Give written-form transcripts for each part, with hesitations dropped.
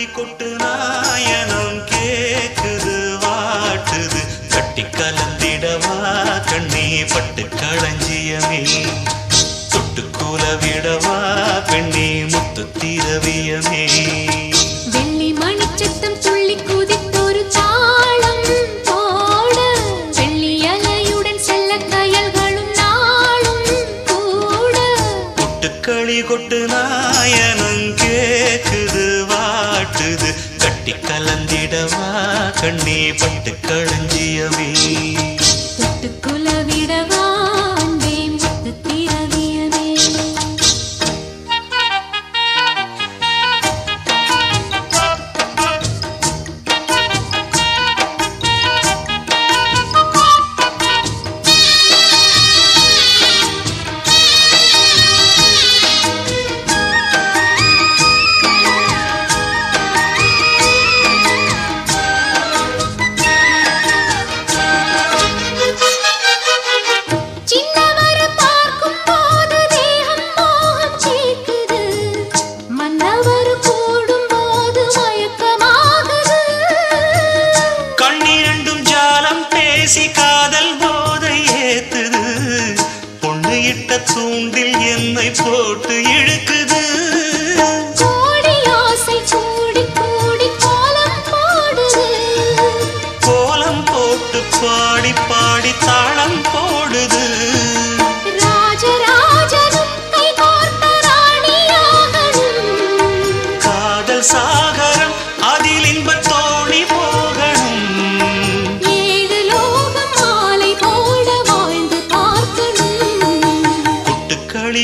களி கொட்டு நாயனம் கேக்குது வாட்டுது கட்டி கலந்திடவா கண்ணே பட்டு களஞ்சியமே தொட்டு கூல விடவா பெண்ணே முத்து திரவியமே வெள்ளி மணிச்சத்தம் துள்ளி குதித்தொரு தாளம் போட வெள்ளி அலையுடன் செல்ல கயல்களும் நாளும் கூட களி கொட்டு நாயனம் கேக்குது வாட்டுது கட்டி கலந்திடவா கண்ணே பட்டு களஞ்சியமே தொட்டு குலவிடவா அன்பே முத்து திரவியமே காதல் போதை ஏத்துது பொண்ணு இட்ட தூண்டில் என்னை போட்டு இழுக்குது கோடி ஆசை கூடி கூடி கோலம் போடுது கோலம் போட்டு பாடி பாடி தாளம் போடுது ராஜராஜனும் கை கோர்த்த ராணியாகணும் காதல் சாகரம் அதில் இன்பத் தோணி போகணும்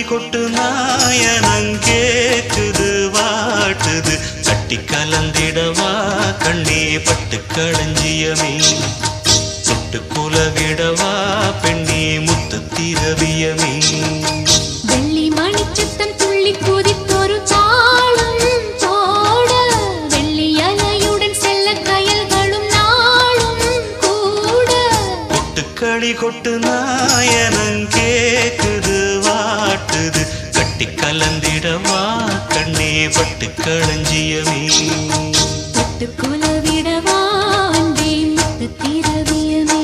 கொட்டு நாயனம் கேக்குது வாட்டுது கட்டி கலந்திடவா கண்ணே பட்டு களஞ்சியமே தொட்டு குலவிடவா பெண்ணே முத்து திரவியமே வெள்ளி மணிச்சத்தம் துள்ளி குதித்தொரு தாளம் போட வெள்ளி அலையுடன் செல்ல கயல்களும் நாளும் கூட கொட்டுக்களி கொட்டு நாயனம் கேக்குது வாட்டுது கட்டி கலந்திடவா கண்ணே பட்டு களஞ்சியமே தொட்டு குலவிடவா அன்பே முத்து திரவியமே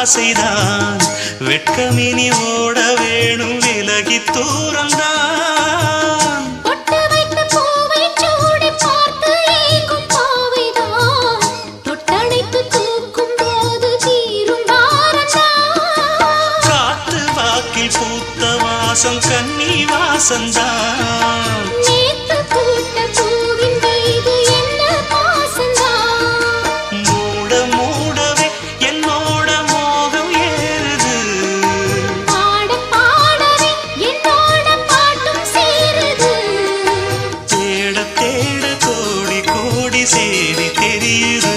ஆசைதான் வெட்கமினி ஓட வேணும் விலகி தூரந்தான் பொட்டு வைத்த பூவை சூடி பார்த்து ஏங்கும் பாவைதான் தொட்டணைத்து தூக்கும் போது தீரும் பாரந்தான் காத்து வாக்கில் பூத்த வாசம் கன்னி வாசந்தான் நேத்து பூத்த பூவின் மீது என்ன பாசந்தான் மூட மூடவே என்னோட சேரி தெரியுது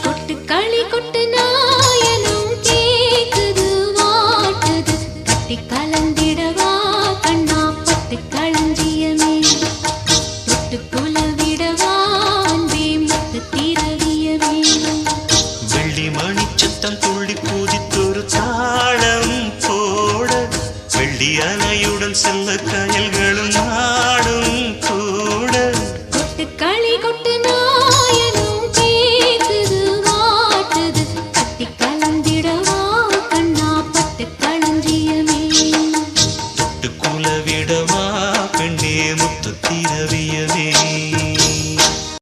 கொட்டு களி கொட்டு நாயனம் கேக்குது வாட்டுது கட்டி கலந்திடவா கண்ணா பட்டு களஞ்சியமே தொட்டு குலவிடவா அன்பே முத்து திரவியமே வெள்ளி மணிச்சத்தம் துள்ளி பூதித்தொரு தாளம் போட வெள்ளி அலையுடன் செல்ல கயல்களும் நாடும் கூட களி கொட்டு நாயனம் கேக்குது வாட்டுது கட்டி கலந்திடவா கண்ணா பட்டு களஞ்சியமே தொட்டு குலவிடவா பெண்ணே முத்து திரவியமே